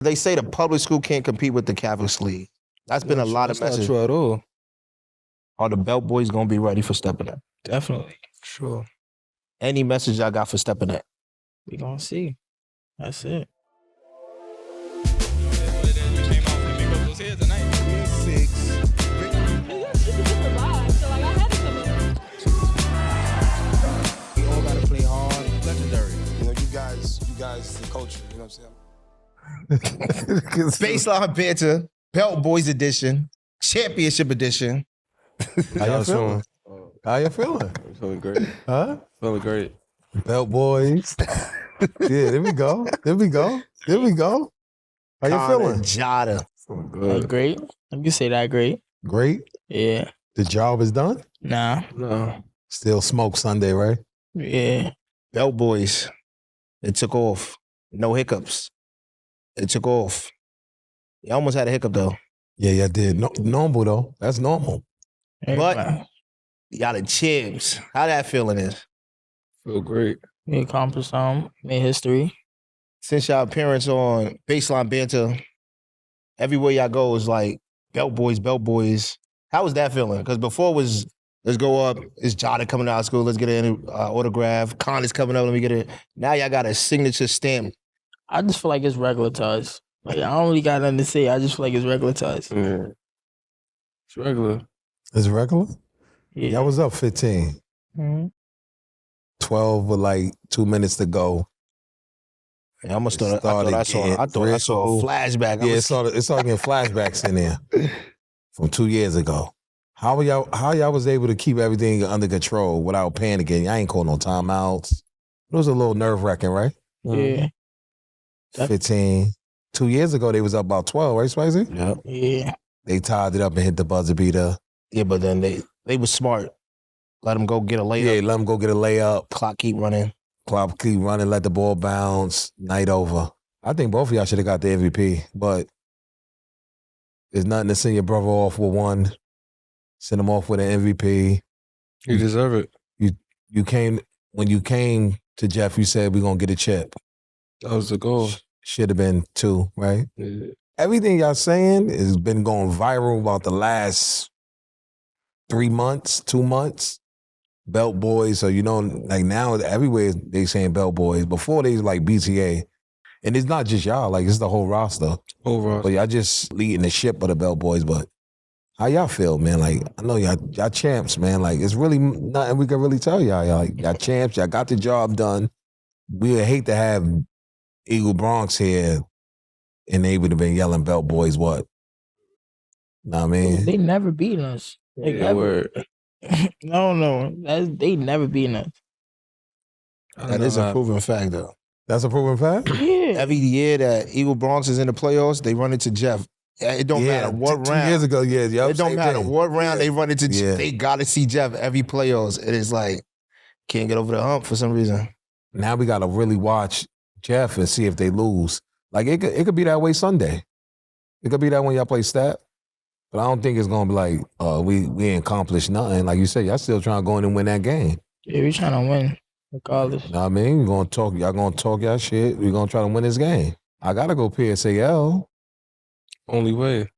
They say the public school can't compete with the Catholic League. That's been a lot of messages. That's not true at all. Are the Belt Boys going to be ready for Stepinac? Definitely. Sure. Any message I got for Stepinac? We going to see. That's it. We all got to play hard. Legendary. You know, you guys, the culture. You know what I'm saying? Baseline Banter, Belt Boys edition, Championship edition. How you feeling? How you feeling? I'm feeling great. Huh? Feeling great. Belt Boys. Yeah, there we go. There we go. There we go. How you feeling? Jahda. Feeling good. Great. You can say that great. Great. Yeah. The job is done? Nah. No. Still smoke Sunday, right? Yeah. Belt Boys. It took off. No hiccups. It took off. You almost had a hiccup though. Yeah, did. No, normal though. That's normal. But y'all the champs. How that feeling is? Feel great. We accomplished something. Made history. Since y'all appearance on Baseline Banter, everywhere y'all go is like Belt Boys, Belt Boys. How was that feeling? Because before it was, let's go up, it's Jahda coming out of school, let's get an autograph. Khan is coming up, let me get it. Now y'all got a signature stamp. I just feel like it's regular to us. Like, I don't really got nothing to say. I just feel like it's regular to us. Yeah. It's regular. It's regular? Yeah. Y'all was up 15. Mm-hmm. 12 with like 2 minutes to go. Yeah, I thought I saw a flashback. Yeah, it's starting getting flashbacks in there from 2 years ago. How y'all was able to keep everything under control without panicking? I ain't calling no timeouts. It was a little nerve-wracking, right? Yeah. 15. 2 years ago, they was up about 12, right, Spicy? Yep. Yeah. They tied it up and hit the buzzer beater. Yeah, but then they was smart. Let them go get a layup. Yeah, let them go get a layup. Clock keep running. Clock keep running, let the ball bounce. Night over. I think both of y'all should have got the MVP, but there's nothing to send your brother off with one. Send him off with an MVP. You deserve it. When you came to Jeff, you said we're gonna get a chip. That was the goal. Should have been 2, right? Yeah. Everything y'all saying has been going viral about the last 3 months, 2 months. Belt Boys, so like now everywhere they saying Belt Boys. Before they was like BTA. And it's not just y'all, like it's the whole roster. Over. But y'all just leading the ship of the Belt Boys. But how y'all feel, man? Like, I know y'all champs, man. Like, it's really nothing we can really tell y'all. Y'all champs, y'all got the job done. We would hate to have Eagle Bronx here and they would have been yelling Belt Boys what? Know what I mean? They never beaten us. Like, Yeah, word. No. They never beaten us. That is a proven fact, though. That's a proven fact? Yeah. Every year that Eagle Bronx is in the playoffs, they run into Jeff. It don't matter what 2 round. years ago, yeah. It don't matter what round they run into. Yeah. They got to see Jeff every playoffs. It is like, can't get over the hump for some reason. Now we got to really watch Jeff and see if they lose. Like, it could be that way Sunday. It could be that when y'all play Stat. But I don't think it's going to be like, we ain't accomplished nothing. Like you said, y'all still trying to go in and win that game. Yeah, we trying to win, regardless. Know what I mean? Y'all going to talk y'all shit. We're going to try to win this game. I got to go PSAL. Only way.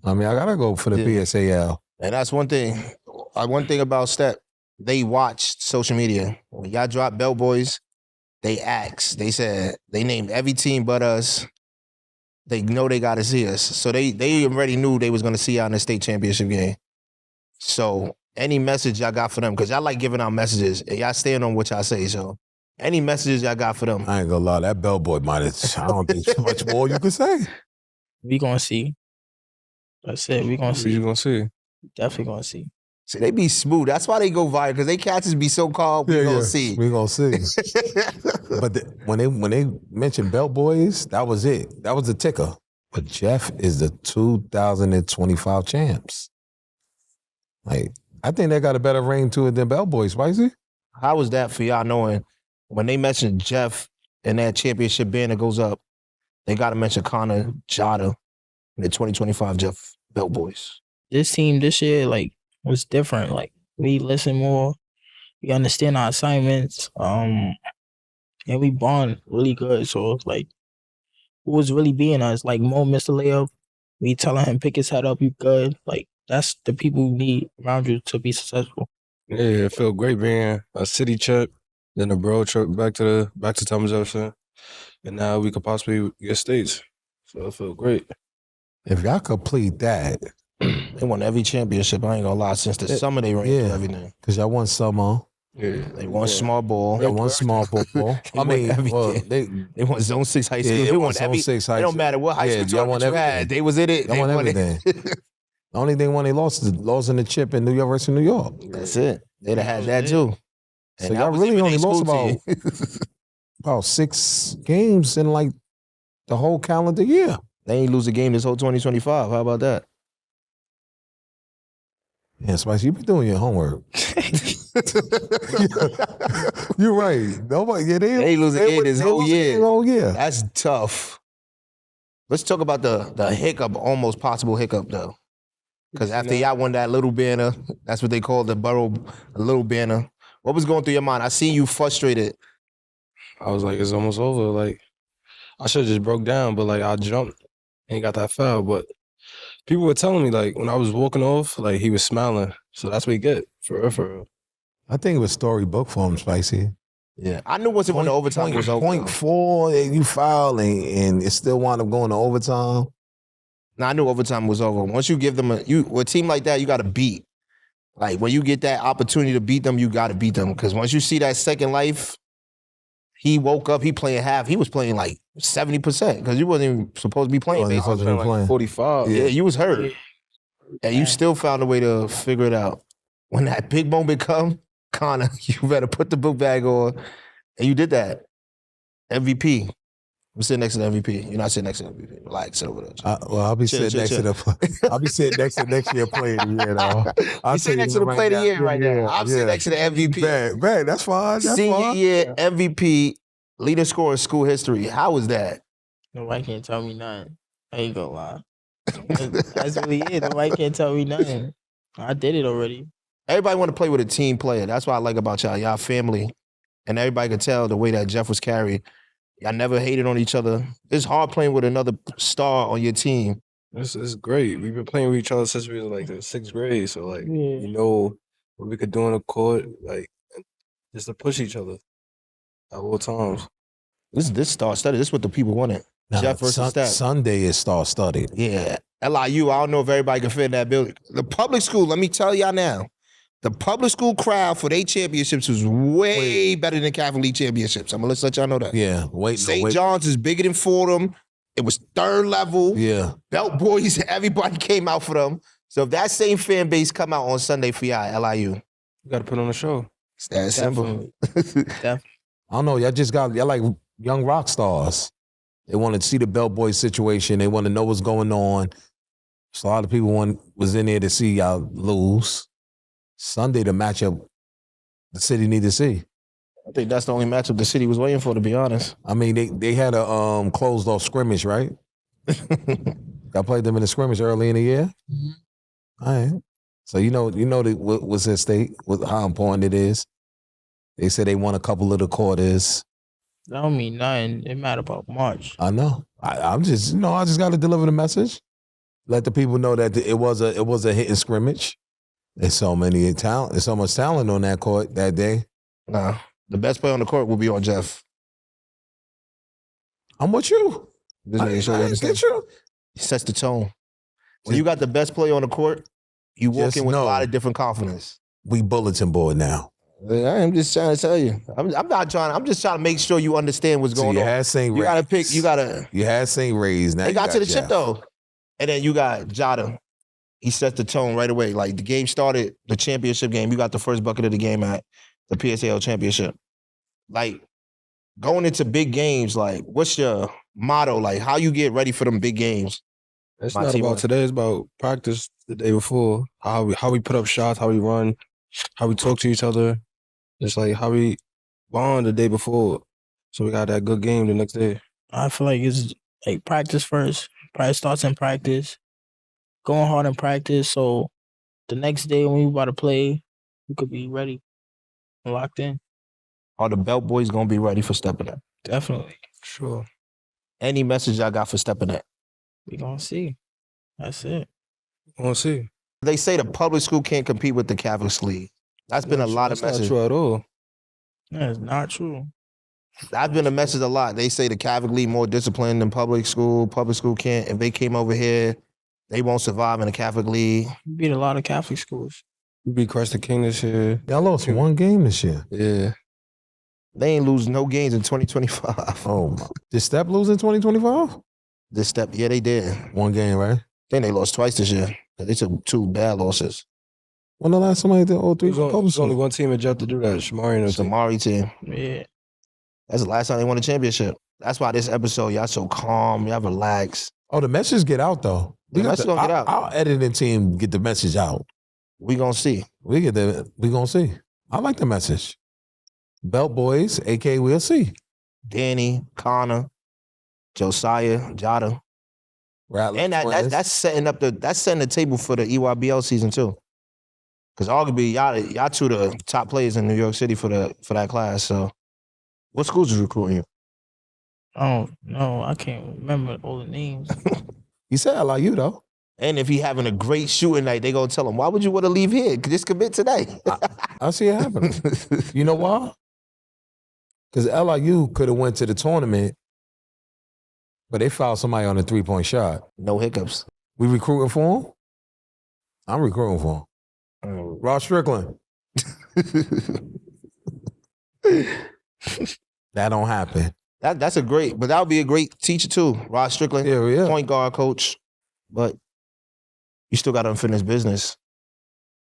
I mean, I got to go for the PSAL. And that's one thing. One thing about Step, they watched social media. When y'all dropped Belt Boys, they asked. They said, they named every team but us. They know they got to see us. So they already knew they was going to see y'all in the state championship game. So any message y'all got for them, because y'all like giving out messages, and y'all stand on what y'all say. So any messages y'all got for them? I ain't going to lie. That Belt Boy might have, I don't think too much more you could say. We gonna see. That's it. We gonna see. You gonna see? Definitely gonna see. See, they be smooth. That's why they go viral, because they catches be so calm. We gonna see. We gonna see. But when they mentioned Belt Boys, that was it. That was the ticker. But Jeff is the 2025 champs. Like, I think they got a better ring to it than Belt Boys, Spicy. How was that for y'all knowing when they mentioned Jeff and that championship banner goes up, they got to mention Connor, Jahda, and the 2025 Jeff Belt Boys. This team this year, like, was different. Like, we listen more. We understand our assignments. And we bond really good. So, like, who was really being us. Like Mo missed the layup. We telling him pick his head up, you good. Like that's the people you need around you to be successful. Yeah, it felt great being a city trip, then a bro trip back to Thomas Jefferson, and now we could possibly get states. So it felt great. If y'all complete that, They won every championship. I ain't gonna lie. Since the summer, they ran through everything. because y'all won summer. Yeah, They won small ball. Y'all won small football. I mean, well, they won Zone 6 high school. Yeah, they won Zone every, 6 high It don't school. matter what high Yeah, school y'all won tournament you everything. had. They was in it. Y'all They won won everything. it. The only thing when they lost in the chip in New York versus New York. That's it. They'd have had that too. So And y'all that was really even only their lost school team. about 6 games in like the whole calendar year. They ain't lose a game this whole 2025. How about that? Yeah, Spice, you be doing your homework. You're right. Nobody, yeah, They ain't lose a game this whole year. Oh yeah. That's tough. Let's talk about the hiccup, almost possible hiccup though. Because after y'all won that little banner, that's what they call the borough little banner. What was going through your mind? I seen you frustrated. I was like, it's almost over. Like, I should have just broke down, but like I jumped and got that foul. But people were telling me like when I was walking off, like he was smiling. So that's what he get for real, for real. I think it was storybook for him, Spicy. Yeah, I knew once it went to overtime was over. Point 4, and you foul, and it still wound up going to overtime. Nah, I knew overtime was over. Once you give them a team like that, you got to beat. Like when you get that opportunity to beat them, you got to beat them. Because once you see that second life, he woke up. He playing half. He was playing like 70% because you wasn't even supposed to be playing. Wasn't basically. supposed to be playing. 45. Yeah, you was hurt, and you still found a way to figure it out. When that big moment come, Connor, you better put the book bag on, and you did that. MVP. I'm sitting next to the MVP. You're not sitting next to the MVP. Relax, sit over there. I'll be sitting next to the. I'll be sitting next to next year player of the year, though. You sitting next to the player of the year right now. I'm sitting next to the MVP. Man, that's fine. That's Senior fine. year MVP, leading scorer in school history. How was that? Nobody can't tell me nothing. I ain't gonna lie. That's really it. Nobody can't tell me nothing. I did it already. Everybody want to play with a team player. That's what I like about y'all. Y'all family. And everybody could tell the way that Jeff was carried. Y'all never hated on each other. It's hard playing with another star on your team. It's great. We've been playing with each other since we was like the 6th grade. So like, Yeah. you know what we could do on the court, like just to push each other at all times. This star study. This is what the people wanted. Jeff versus Steph. Sunday is star-studded. Yeah. LIU, I don't know if everybody can fit in that building. The public school, let me tell y'all now, the public school crowd for their championships was way better than Catholic League championships. I'm going to let y'all know that. Yeah, St. John's is bigger than Fordham. It was third level. Yeah. Belt Boys, everybody came out for them. So if that same fan base come out on Sunday for y'all, LIU. You got to put on a show. It's that simple. Definitely. I don't know. Y'all like young rock stars. They want to see the Belt Boys situation. They want to know what's going on. So a lot of people was in there to see y'all lose. Sunday, the matchup the city need to see. I think that's the only matchup the city was waiting for, to be honest. I mean, they had a closed off scrimmage, right? I played them in a scrimmage early in the year. Mm-hmm. All right. So you know what's at stake, how important it is. They said they won a couple of the quarters. That don't mean nothing. It matter about March. I know. I'm just, I just got to deliver the message. Let the people know that it was a hitting scrimmage. There's so much talent on that court that day. Nah, the best player on the court will be on Jeff. I'm with you. Just making sure you understand. Get you. He sets the tone. When you got the best player on the court, you walk Just in with a know. lot of different confidence. We bulletin board now. I'm just trying to tell you. I'm just trying to make sure you understand what's So going you on. had St. You gotta pick. You had St. Ray's. Now They you got to the Jeff. chip though, and then you got Jahda. He set the tone right away. Like the game started, the championship game. You got the first bucket of the game at the PSAL Championship. Like going into big games. Like what's your motto? Like how you get ready for them big games? It's My not team about won. today. It's about practice the day before. How we put up shots, how we run, how we talk to each other. It's like how we bond the day before. So we got that good game the next day. I feel like it's like practice first. Practice starts in practice. Going hard in practice, so the next day when we about to play, we could be ready and locked in. Are the Belt Boys gonna be ready for Stepinac? Definitely. Sure. Any message I got for Stepinac? We gonna see. That's it. We'll see. They say the public school can't compete with the Catholic league. That's been a lot of That's not messages. true at all. That is not true. That's been a message a lot. They say the Catholic league more disciplined than public school. Public school can't. If they came over here, they won't survive in the Catholic league. We beat a lot of Catholic schools. We beat Christ the King this year. Y'all lost one game this year. Yeah. They ain't lose no games in 2025. Oh, my. Did Step lose in 2025? This step, yeah, they did. One game, right? Then they lost twice this year. They took 2 bad losses. When the last somebody did all 3 There's only one team that dropped to do that. Shamari and It's the team. Mari team. Yeah. That's the last time they won a championship. That's why this episode, y'all so calm, y'all relax. Oh, the message get out though. The message gonna get out. Our editing team get the message out. We gonna see. We gonna see. I like the message. Belt Boys, AK, we'll see. Danny, Connor, Josiah, Jahda. And that's setting the table for the EYBL season too. Because arguably y'all two the top players in New York City for that class. So what schools is recruiting you? Oh no, I can't remember all the names. He said I like you though. And if he having a great shooting night, they gonna tell him, why would you want to leave here? Just commit today. I see it happening. You know why? Because LIU could have went to the tournament, but they fouled somebody on a 3-point shot. No hiccups. We recruiting for him? I'm recruiting for him. Ross Strickland. That don't happen. That's a great, but that would be a great teacher too. Rod Strickland, Yeah. point guard coach. But you still got unfinished business.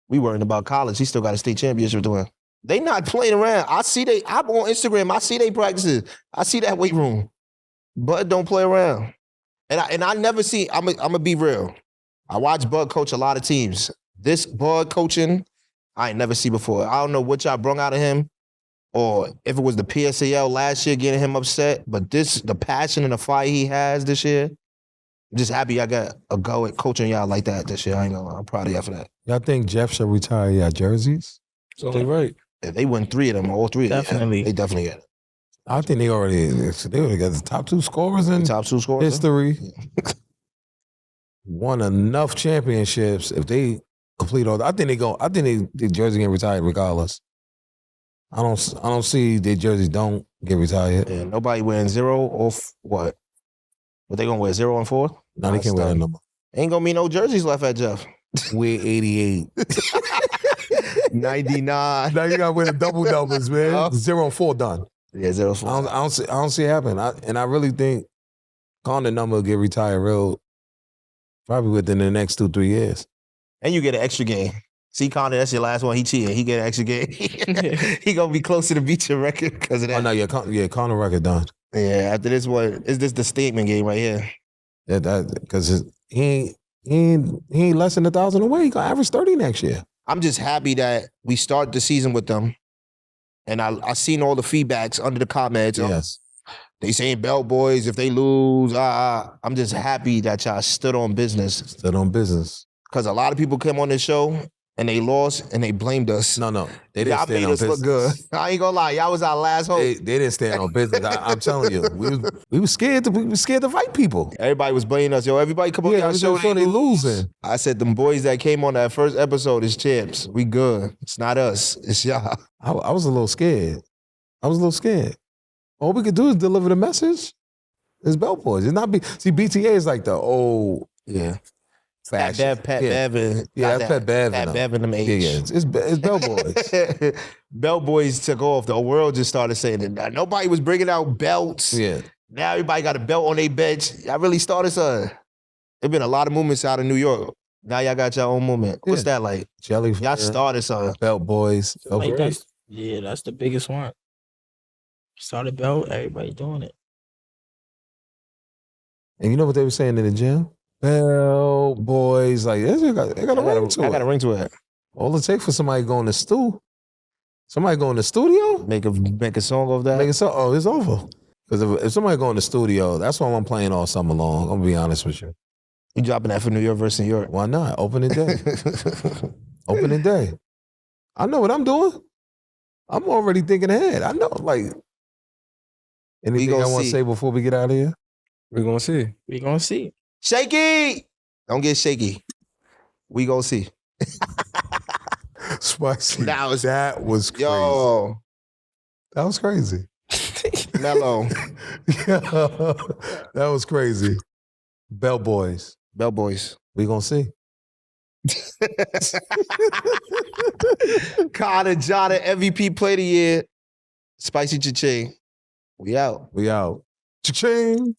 We worrying about college. He still got a state championship to win. They not playing around. I'm on Instagram. I see they practices. I see that weight room. Bud don't play around. And I never see, I'm gonna be real. I watch Bud coach a lot of teams. This Bud coaching, I ain't never see before. I don't know what y'all brung out of him, or if it was the PSAL last year getting him upset, but the passion and the fire he has this year, I'm just happy I got a go at coaching y'all like that this year. I ain't gonna lie. I'm proud of y'all for that. Y'all think Jeff should retire y'all jerseys? It's only right. If they win 3 of them, all 3 of them, Definitely. they definitely get it. I think they would have got the top 2 scorers in Top 2 scorers. history. Won enough championships. If they complete all, I think the jersey get retired regardless. I don't see their jerseys don't get retired. Yeah, nobody wearing 0 or what? What they gonna wear, 0 and 4? No, they can't wear that number. Ain't gonna be no jerseys left at Jeff. We're 88. 99. Now you gotta wear the double numbers, man. 0 and 4 done. Yeah, 0 and 4. I don't see it happen. And I really think Condon number will get retired probably within the next 2-3 years. And you get an extra game. See, Connor, that's your last one. He cheated. He get an extra game. He gonna be closer to beat your record because of that. Oh no, yeah, Condon record done. Yeah, after this one, is this the statement game right here? Yeah, that because he ain't less than 1,000 away. He gonna average 30 next year. I'm just happy that we start the season with them. And I seen all the feedbacks under the comments. Yes. They saying Belt Boys, if they lose, I'm just happy that y'all stood on business. Stood on business. Because a lot of people came on this show and they lost and they blamed us. No, they didn't Y'all stand made on us business. look good. I ain't gonna lie, y'all was our last hope. They didn't stand on business. I'm telling you, we was scared to fight people. Everybody was blaming us. Yo, everybody come on y'all show. They losing. I said them boys that came on that first episode is champs. We good. It's not us. It's y'all. I was a little scared. All we could do is deliver the message. It's Belt Boys. It's not BTA is like the old fashion. Pat Bev. Yeah, that's Pat Bev. Pat Bev and them H. Yeah, it's Belt Boys. Belt Boys took off. The world just started saying it. Nobody was bringing out belts. Yeah. Now everybody got a belt on their bench. Y'all really started something. There's been a lot of movements out of New York. Now y'all got your own movement. What's that like? Jelly. Y'all started something. Belt Boys. Like that's the biggest one. Started Belt, everybody doing it. And you know what they were saying in the gym? Belt Boys, like they got a ring to it. I got a ring to it. All it takes for somebody going to studio, make a song of that. Make a song. Oh, it's over. Because if somebody go in the studio, that's what I'm playing all summer long. I'm gonna be honest with you. You dropping that for New York versus New York? Why not? Opening day. Opening day. I know what I'm doing. I'm already thinking ahead. I know, like. Anything I want to say before we get out of here? We're gonna see. We gonna see. Shaky. Don't get shaky. We gonna see. Spicy. That was- that was crazy. Yo, That was crazy. Mellow. That was crazy. Bell Boys. Bell Boys. We gonna see. Carter Jahda, MVP Player of the Year. Spicy Cha-ching. We out. We out. Cha-ching.